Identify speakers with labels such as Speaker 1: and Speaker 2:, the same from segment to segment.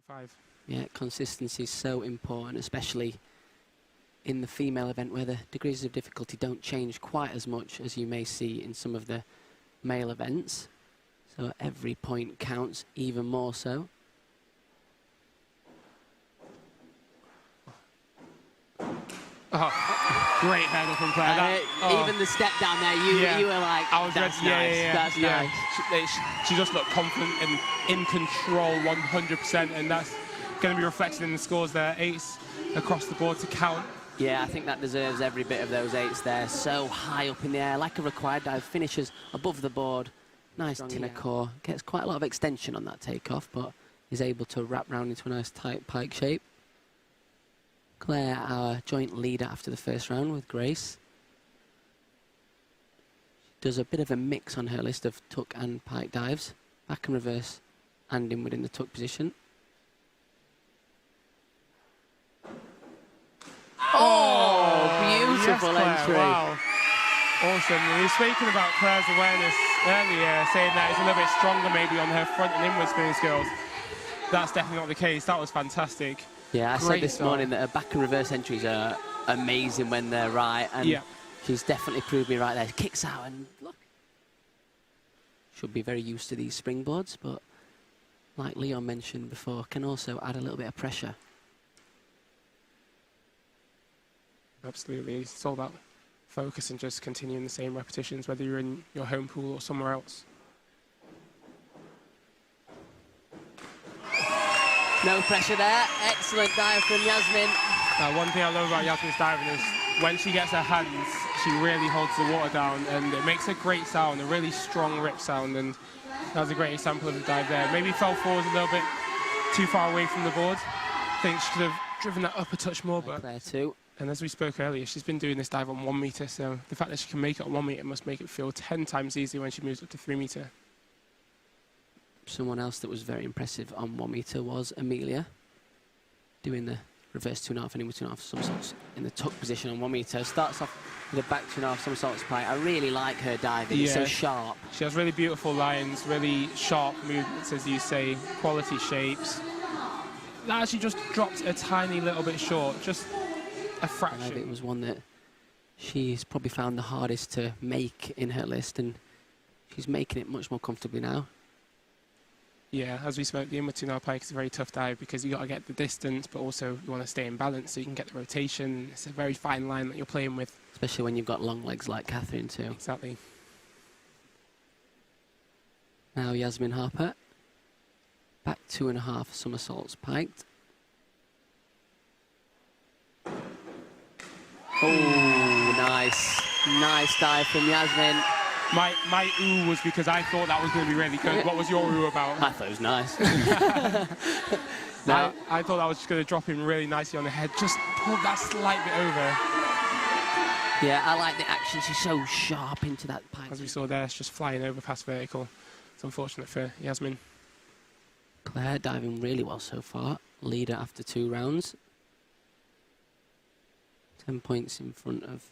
Speaker 1: 5.
Speaker 2: Yeah, consistency is so important, especially in the female event where the degrees of difficulty don't change quite as much as you may see in some of the male events. So every point counts, even more so.
Speaker 1: Oh, great header from Claire.
Speaker 2: Even the step down there, you were like, that's nice, that's nice.
Speaker 1: She just looked confident and in control 100%, and that's going to be reflected in the scores there. 8s across the board to count.
Speaker 2: Yeah, I think that deserves every bit of those 8s there. So high up in the air, like a required dive, finishes above the board. Nice inner core. Gets quite a lot of extension on that takeoff, but is able to wrap round into a nice tight pike shape. Claire, our joint leader after the first round with Grace. She does a bit of a mix on her list of tuck and pike dives. Back and reverse and inward in the tuck position. Oh, beautiful entry.
Speaker 1: Wow. Awesome. We were speaking about Claire's awareness earlier, saying that it's a little bit stronger maybe on her front and inward spinning skills. That's definitely not the case. That was fantastic.
Speaker 2: Yeah, I said this morning that her back and reverse entries are amazing when they're right, and she's definitely proved me right there. Kicks out and look. Should be very used to these springboards, but like Leon mentioned before, can also add a little bit of pressure.
Speaker 1: Absolutely. It's all about focus and just continuing the same repetitions, whether you're in your home pool or somewhere else.
Speaker 2: No pressure there. Excellent dive from Yasmin.
Speaker 1: One thing I love about Yasmin's diving is when she gets her hands, she really holds the water down, and it makes a great sound, a really strong rip sound, and that was a great example of the dive there. Maybe fell forward a little bit too far away from the board. I think she could have driven that up a touch more, but
Speaker 2: there too.
Speaker 1: And as we spoke earlier, she's been doing this dive on 1 meter, so the fact that she can make it on 1 meter must make it feel 10 times easier when she moves up to 3 meter.
Speaker 2: Someone else that was very impressive on 1 meter was Amelia, doing the reverse 2.5 and inward 2.5 somersaults in the tuck position on 1 meter. Starts off with a back 2.5 somersaults pike. I really like her diving. It's so sharp.
Speaker 1: She has really beautiful lines, really sharp movements, as you say, quality shapes. That actually just dropped a tiny little bit short, just a fraction.
Speaker 2: It was one that she's probably found the hardest to make in her list, and she's making it much more comfortably now.
Speaker 1: Yeah, as we spoke, the inward 2.5 pike is a very tough dive because you got to get the distance, but also you want to stay in balance so you can get the rotation. It's a very fine line that you're playing with.
Speaker 2: Especially when you've got long legs like Catherine too.
Speaker 1: Exactly.
Speaker 2: Now Yasmin Harper. Back 2.5 somersaults piked. Oh, nice. Nice dive from Yasmin.
Speaker 1: My ooh was because I thought that was going to be really good. What was your ooh about?
Speaker 2: I thought it was nice.
Speaker 1: I thought that was just going to drop in really nicely on the head. Just pulled that slight bit over.
Speaker 2: Yeah, I like the action. She's so sharp into that pike.
Speaker 1: As we saw there, it's just flying over past vertical. It's unfortunate for Yasmin.
Speaker 2: Claire diving really well so far. Leader after 2 rounds. 10 points in front of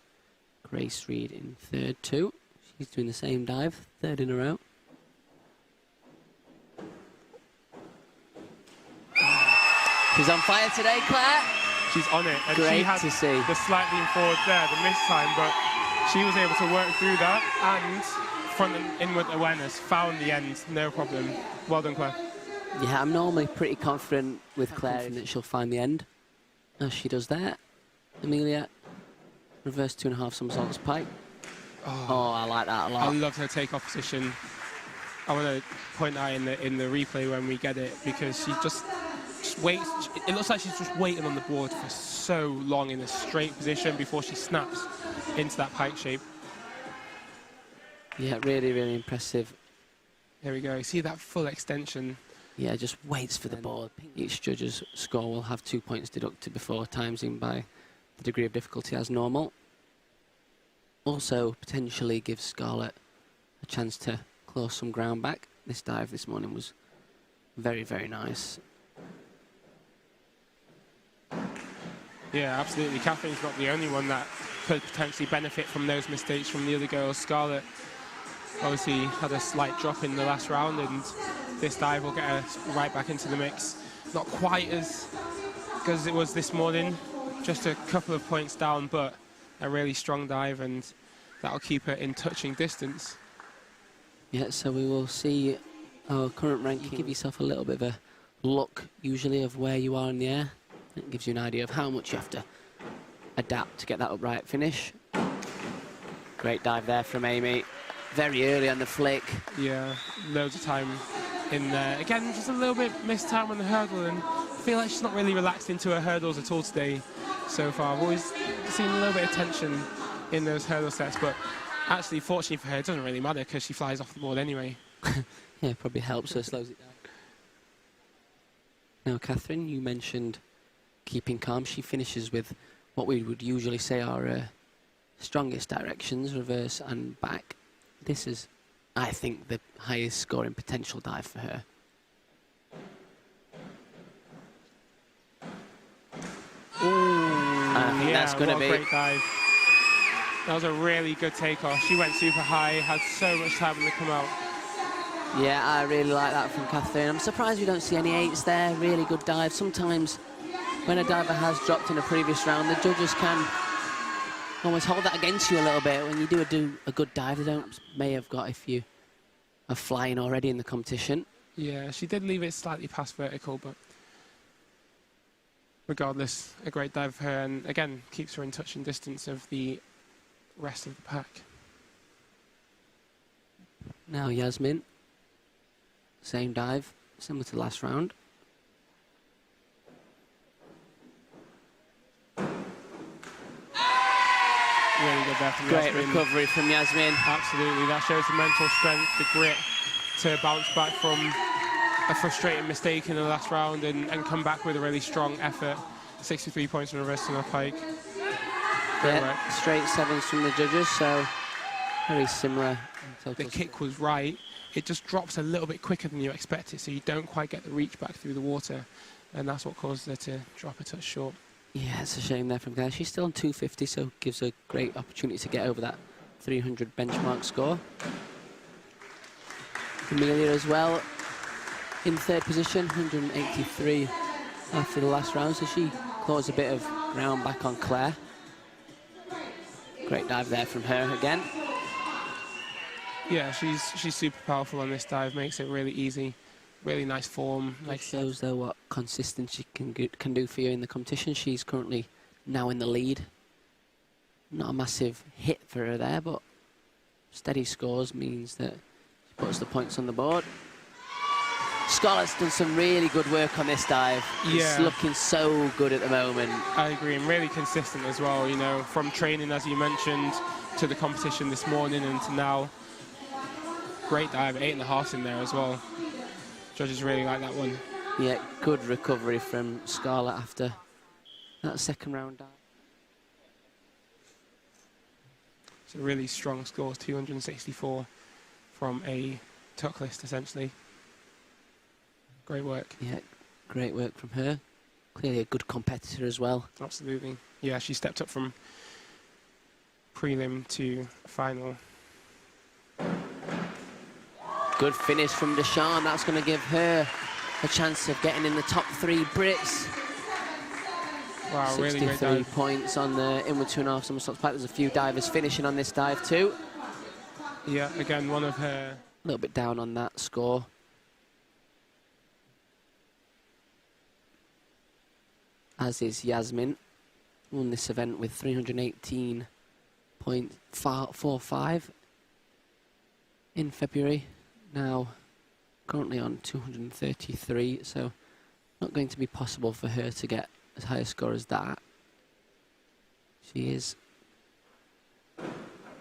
Speaker 2: Grace Reed in third too. She's doing the same dive, 3rd in a row. She's on fire today, Claire.
Speaker 1: She's on it. And
Speaker 2: Great
Speaker 1: she had
Speaker 2: to see.
Speaker 1: The slight lean forward there, the miss time, but she was able to work through that and front and inward awareness, found the end, no problem. Well done, Claire.
Speaker 2: Yeah, I'm normally pretty confident with Claire that she'll find the end, as she does there. Amelia, reverse 2.5 somersaults pike. Oh, I like that a lot.
Speaker 1: I love her takeoff position. I want to point that in the replay when we get it, because she just waits. It looks like she's just waiting on the board for so long in a straight position before she snaps into that pike shape.
Speaker 2: Yeah, really, really impressive.
Speaker 1: There we go. You see that full extension.
Speaker 2: Yeah, just waits for the board. Each judge's score will have 2 points deducted before timesing by the degree of difficulty as normal. Also, potentially gives Scarlett a chance to close some ground back. This dive this morning was very, very nice.
Speaker 1: Yeah, absolutely. Catherine's not the only one that could potentially benefit from those mistakes from the other girls. Scarlett obviously had a slight drop in the last round, and this dive will get her right back into the mix. not quite as good as it was this morning. Just a couple of points down, but a really strong dive, and that'll keep her in touching distance.
Speaker 2: Yeah, so we will see our current ranking. Give yourself a little bit of a look, usually, of where you are in the air. It gives you an idea of how much you have to adapt to get that upright finish. Great dive there from Amy. Very early on the flick.
Speaker 1: Yeah, loads of time in there. Again, just a little bit missed time on the hurdle, and I feel like she's not really relaxed into her hurdles at all today so far. I've always seen a little bit of tension in those hurdle sets, but actually, fortunately for her, it doesn't really matter because she flies off the board anyway.
Speaker 2: Yeah, it probably helps her, slows it down. Now, Catherine, you mentioned keeping calm. She finishes with what we would usually say are strongest directions, reverse and back. This is, I think, the highest scoring potential dive for her.
Speaker 1: Ooh,
Speaker 2: I think that's going to be
Speaker 1: a great dive. That was a really good takeoff. She went super high, had so much time when they come out.
Speaker 2: Yeah, I really like that from Catherine. I'm surprised we don't see any 8s there. Really good dive. Sometimes when a diver has dropped in a previous round, the judges can almost hold that against you a little bit. When you do a good dive, they may have got if you are flying already in the competition.
Speaker 1: Yeah, she did leave it slightly past vertical, but regardless, a great dive for her, and again, keeps her in touch and distance of the rest of the pack.
Speaker 2: Now Yasmin, same dive, similar to last round.
Speaker 1: Really good there from
Speaker 2: Great
Speaker 1: Yasmin.
Speaker 2: recovery from Yasmin.
Speaker 1: Absolutely, that shows the mental strength, the grit to bounce back from a frustrating mistake in the last round and come back with a really strong effort. 63 points on the reverse and a pike.
Speaker 2: Yeah, straight 7s from the judges, so very similar.
Speaker 1: The kick was right. It just drops a little bit quicker than you expect it, so you don't quite get the reach back through the water, and that's what caused her to drop a touch short. Yeah,
Speaker 2: it's a shame there from Claire. She's still on 250, so gives a great opportunity to get over that 300 benchmark score. Amelia as well in 3rd position, 183 after the last round, so she claws a bit of ground back on Claire. Great dive there from her again.
Speaker 1: Yeah, she's super powerful on this dive, makes it really easy. Really nice form.
Speaker 2: It shows, though, what consistency can do for you in the competition. She's currently now in the lead. Not a massive hit for her there, but steady scores means that she puts the points on the board. Scarlett's done some really good work on this dive. It's looking so good at the moment. I
Speaker 1: agree, and really consistent as well, you know, from training, as you mentioned, to the competition this morning and to now. Great dive, 8.5 in there as well. Judges really like that one.
Speaker 2: Yeah, good recovery from Scarlett after that 2nd round dive.
Speaker 1: It's a really strong score, 264 from a tuck list, essentially. Great work.
Speaker 2: Yeah, great work from her. Clearly a good competitor as well.
Speaker 1: Absolutely. Yeah, she stepped up from prelim to final.
Speaker 2: Good finish from Deshawn. That's going to give her a chance of getting in the top 3 Brits.
Speaker 1: Wow, really great dive.
Speaker 2: 63 points on the inward 2.5 somersaults back. There's a few divers finishing on this dive too.
Speaker 1: Yeah, again, one of her...
Speaker 2: A little bit down on that score. As is Yasmin. Won this event with 318.45 in February. Now currently on 233, so not going to be possible for her to get as high a score as that. She is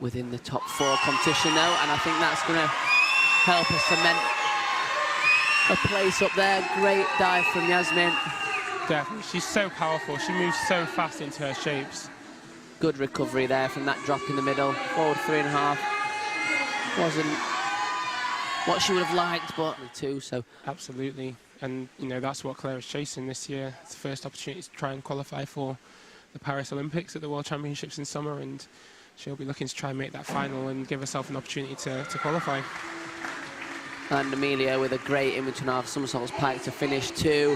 Speaker 2: within the top 4 competition though, and I think that's going to help her cement a place up there. Great dive from Yasmin.
Speaker 1: Definitely, she's so powerful. She moves so fast into her shapes.
Speaker 2: Good recovery there from that drop in the middle. Forward 3.5. Wasn't what she would have liked, but too, so.
Speaker 1: Absolutely, and you know, that's what Claire is chasing this year. It's the first opportunity to try and qualify for the Paris Olympics at the World Championships in summer, and she'll be looking to try and make that final and give herself an opportunity to qualify.
Speaker 2: And Amelia with a great in-between half somersaults pike to finish too.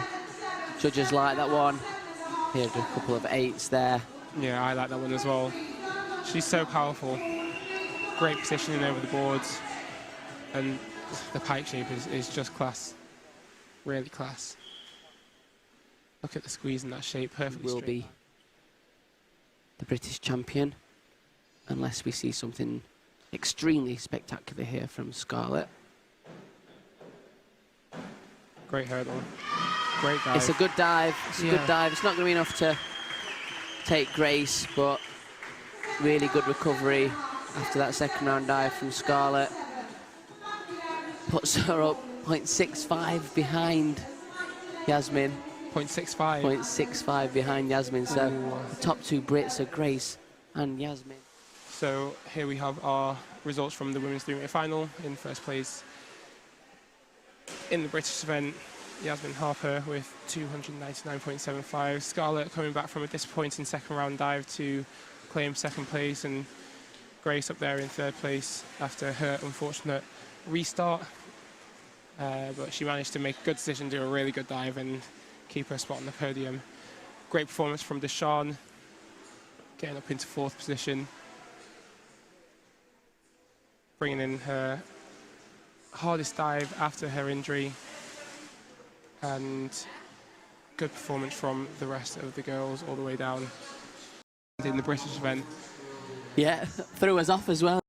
Speaker 2: Judges like that one. He had a couple of 8s there.
Speaker 1: Yeah, I like that one as well. She's so powerful. Great positioning over the boards. And the pike shape is just class. Really class. Look at the squeeze in that shape, perfectly
Speaker 2: Will
Speaker 1: straight.
Speaker 2: be the British champion, unless we see something extremely spectacular here from Scarlett.
Speaker 1: Great hurdle. Great dive.
Speaker 2: It's a good dive. It's a good dive. It's not going to be enough to take Grace, but really good recovery after that second round dive from Scarlett. Puts her up 0.65 behind Yasmin.
Speaker 1: 0.65.
Speaker 2: 0.65 behind Yasmin. So the top 2 Brits are Grace and Yasmin.
Speaker 1: So here we have our results from the women's 3-meter final. In first place in the British event, Yasmin Harper with 299.75. Scarlett coming back from a disappointing second round dive to claim second place, and Grace up there in third place after her unfortunate restart. But she managed to make a good decision, do a really good dive and keep her spot on the podium. Great performance from Deshawn, getting up into 4th position, bringing in her hardest dive after her injury, and good performance from the rest of the girls all the way down in the British event.
Speaker 2: Yeah, threw us off as well.